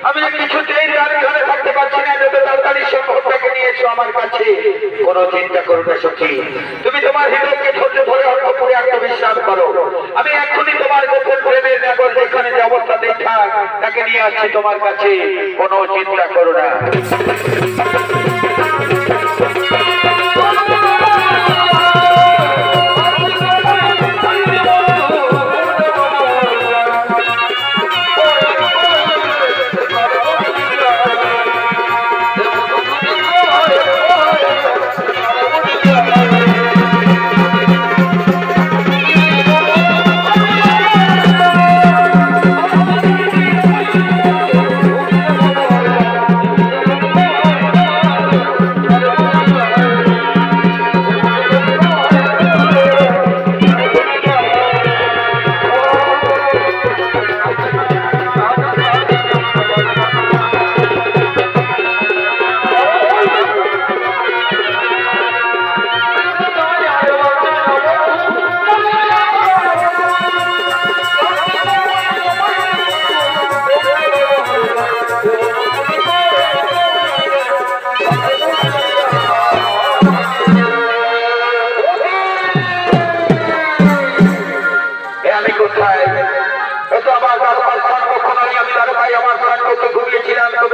আমি কিছুতেই রাত ঘরে থাকতে পারছি না, যত তাড়াতাড়ি সম্ভব তাকে নিয়ে এসো আমার কাছে। কোনো চিন্তা করো না সখী, তুমি তোমার হৃদয়কে ধৈর্য ধরে অন্তঃপুরে আত্মবিশ্বাস করো। আমি এখনই তোমার গোপন প্রেমের নগর যেখানে যে অবস্থাতেই থাক তাকে নিয়ে আসছি তোমার কাছে, কোনো চিন্তা করো না।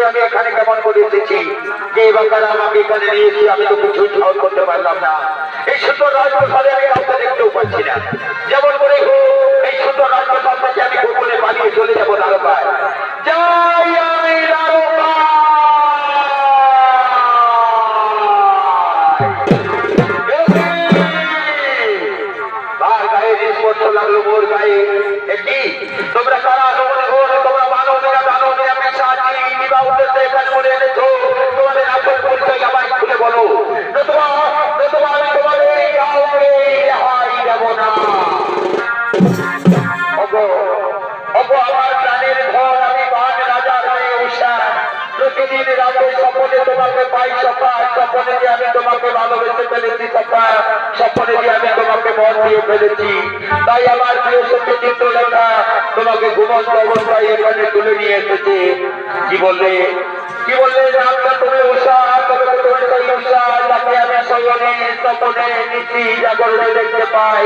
আমি এখানে কেমন করে এসেছি যে বাংলা আমাকে এখানে নিয়েছি, আমি তো কিছুই সাহস করতে পারলাম না। এই সুন্দর রাজপ্রসাদে আমি কাউকে দেখতেও পাচ্ছি না। যেমন করে এই সুন্দর রাজপ্রসাদ থেকে আমি গোপনে পালিয়ে চলে যাবো দ্বারকায়। যাই আমি দ্বারকায়। তার গায়ে স্পর্শ লাগলো মোর গায়ে। কি তোমরা কারা? তোমরা মানব না দানব না পেশাচি কিবা উদ্দেশ্যে এখানে বলে এনেছো? তোমাদের আসল পরিচয় আমায় খুলে বলো, নতুবা আমি তোমাদের কাউকে রেহাই দেব না। আমার প্রাণের ঘর, আমি বাঘ রাজার মেয়ে উষা। প্রতিদিন রাতে স্বপ্নে তোমাকে পাই সখা, স্বপ্নে যে আমি তোমাকে ভালোবেসে ফেলেছি সখা, স্বপ্নে যে আমি তোমাকে মন দিয়ে ফেলেছি। তাই আমার প্রিয় সত্যি চিত্রলেখা তোমাকে ঘুমন্ত অবস্থায় এখানে তুলে নিয়ে এসেছে। কি বললে রাতটা তুমি উষা, তবে তুমি সেই উষা যাকে আমি শয়নে স্বপ্নে নিশি জাগরণে দেখতে পাই।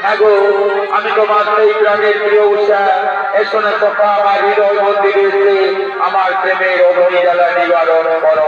হ্যাঁ গো, আমি তোমার সেই প্রাণের প্রিয় উষা। এসো না সখা, আমার হৃদয় মন্দিরে এসে আমার প্রেমের অগ্নি জ্বালা নিবারণ করো।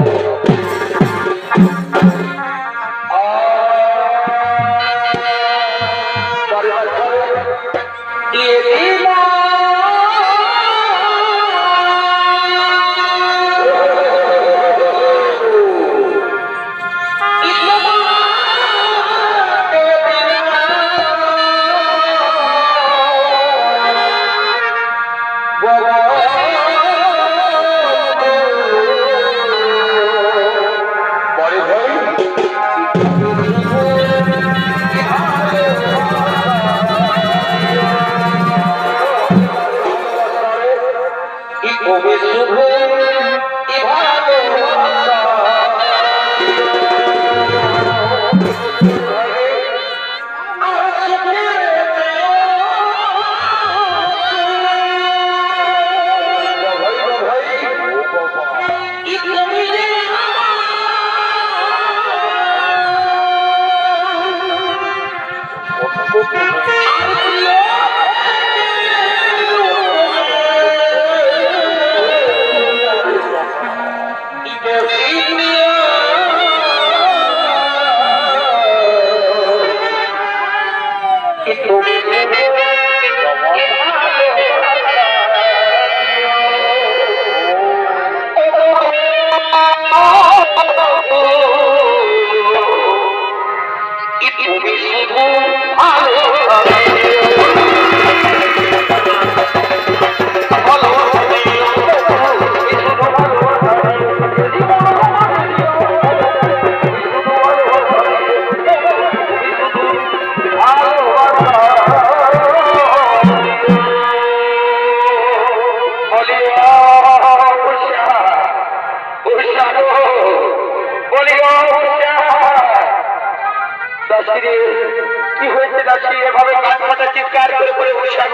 বলছি দাসী এভাবে কান ফাটা চিৎকার করে করে উৎসাহ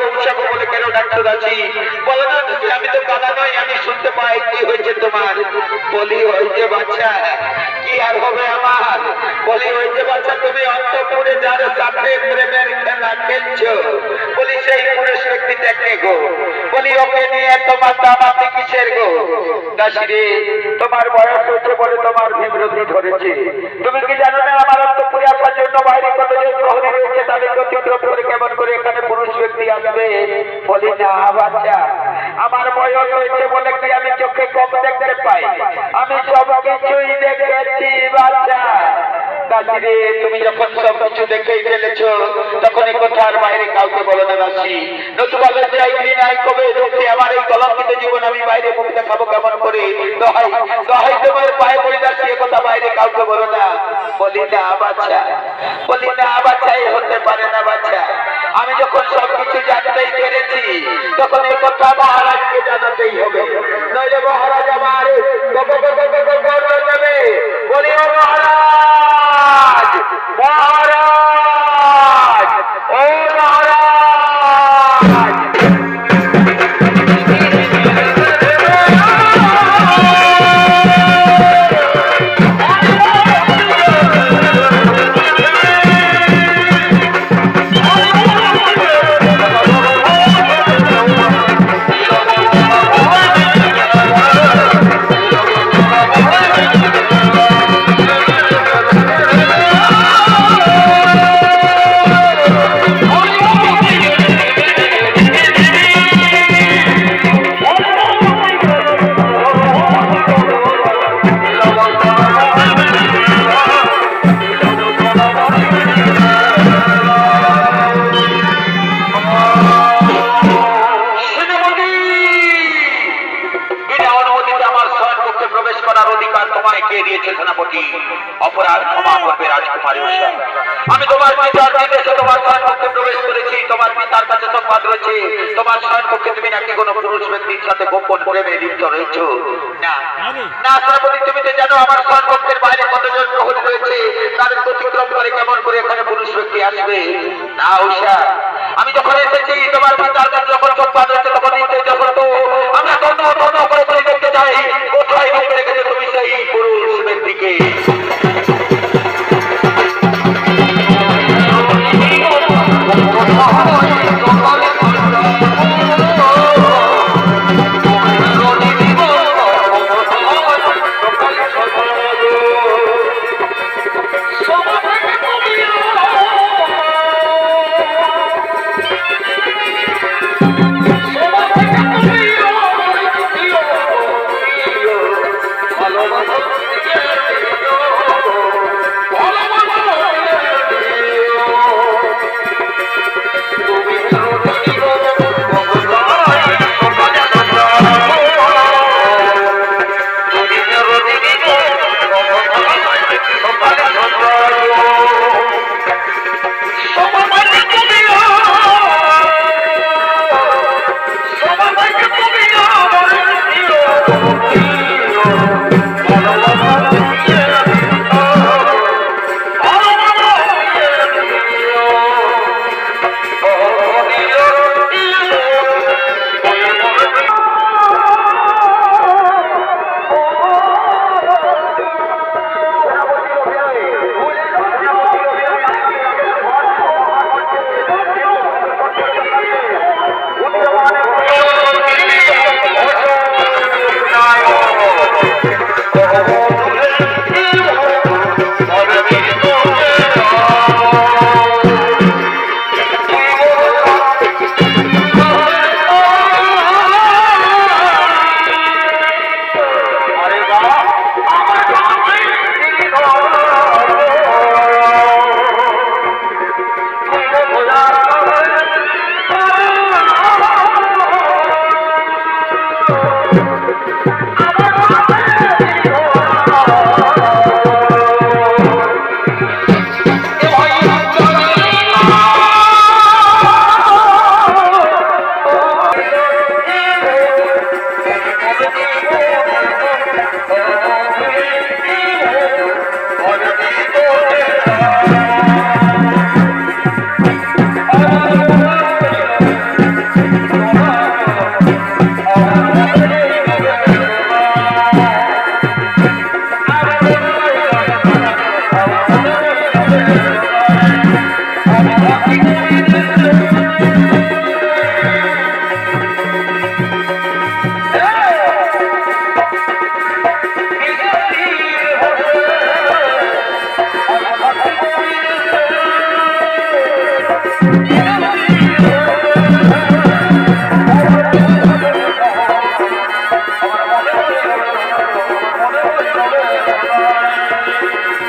বলে কেন ডাকছো দাসী? বলো না দাসী, আমি তো কাদা নই, আমি শুনতে পাই। কি হয়েছে তোমার? বলি হয়েছে বাচ্চা, কি আর হবে আমার? বলি হয়েছে বাচ্চা, তুমি অন্তপুরে যার সাথে প্রেমের খেলা খেলছো, বলি সেই পুরুষ ব্যক্তিটা কে গো? বলি ওকে নিয়ে তোমার দামাতে কিসের গো? দাসী রে, তোমার বয়স হচ্ছে বলে তোমার বিব্রতি ধরেছে। তুমি কি জানো না আমার অন্তপুরে আসার জন্য বাইরে কতজন প্রহরী রয়েছে, তাদের অতিক্রম করে কেমন করে এখানে পুরুষ ব্যক্তি আসবে? বলি না বাচ্চা, আমার বয়স হয়েছে বলে কি আমি চোখে কম দেখতে পাই? আমি সব কিছুই দেখেছি বাচ্চা। দাসী রে, তুমি যখন সব কিছু দেখেই ফেলেছো তখন এই কথা আর বাইরে কাউকে বলো না দাসী, নতুবা লজ্জায় নাই কবে লোকে আমার এই কলঙ্কিত জীবন আমি বাইরে মুখ দেখাবো কেমন করে? দহাই দহাই তোমার পায়ে পড়ে দাসী, এ কথা বাইরে কাউকে বলো না। বলি না বাচ্চা, বলি না বাচ্চা, এই হতে পারে না বাচ্চা। আমি যখন সবকিছু জানতেই পেরেছি তখন এই কথা মহারাজকে জানাতেই হবে, নইলে মহারাজ আমার যাবে। বলি ও মহারাজ, মহারাজ, ও মহারাজ। আমি তোমার পিতার নির্দেশে তোমার শয়নকক্ষে প্রবেশ করেছি। তোমার পিতার কাছে সংবাদ রয়েছে তোমার শয়নকক্ষে তুমি নাকি কোনো পুরুষ ব্যক্তির সাথে গোপন প্রেমে লিপ্ত রয়েছ। না না সেনাপতি, তুমি তো জানো আমার শয়নকক্ষের বাইরে কতজন প্রহরী রয়েছে, তাদের অতিক্রম করে কেমন করে এখানে পুরুষ ব্যক্তি আসবে? না উষা, আমি যখন এসেছি তোমার পিতার কাছে যখন সংবাদ রয়েছে তখন যখন তো আমরা তন্ন করে দেখতে চাই কোথায় ঢুকে রেখেছে তুমি সেই পুরুষ ব্যক্তিকে। Oh,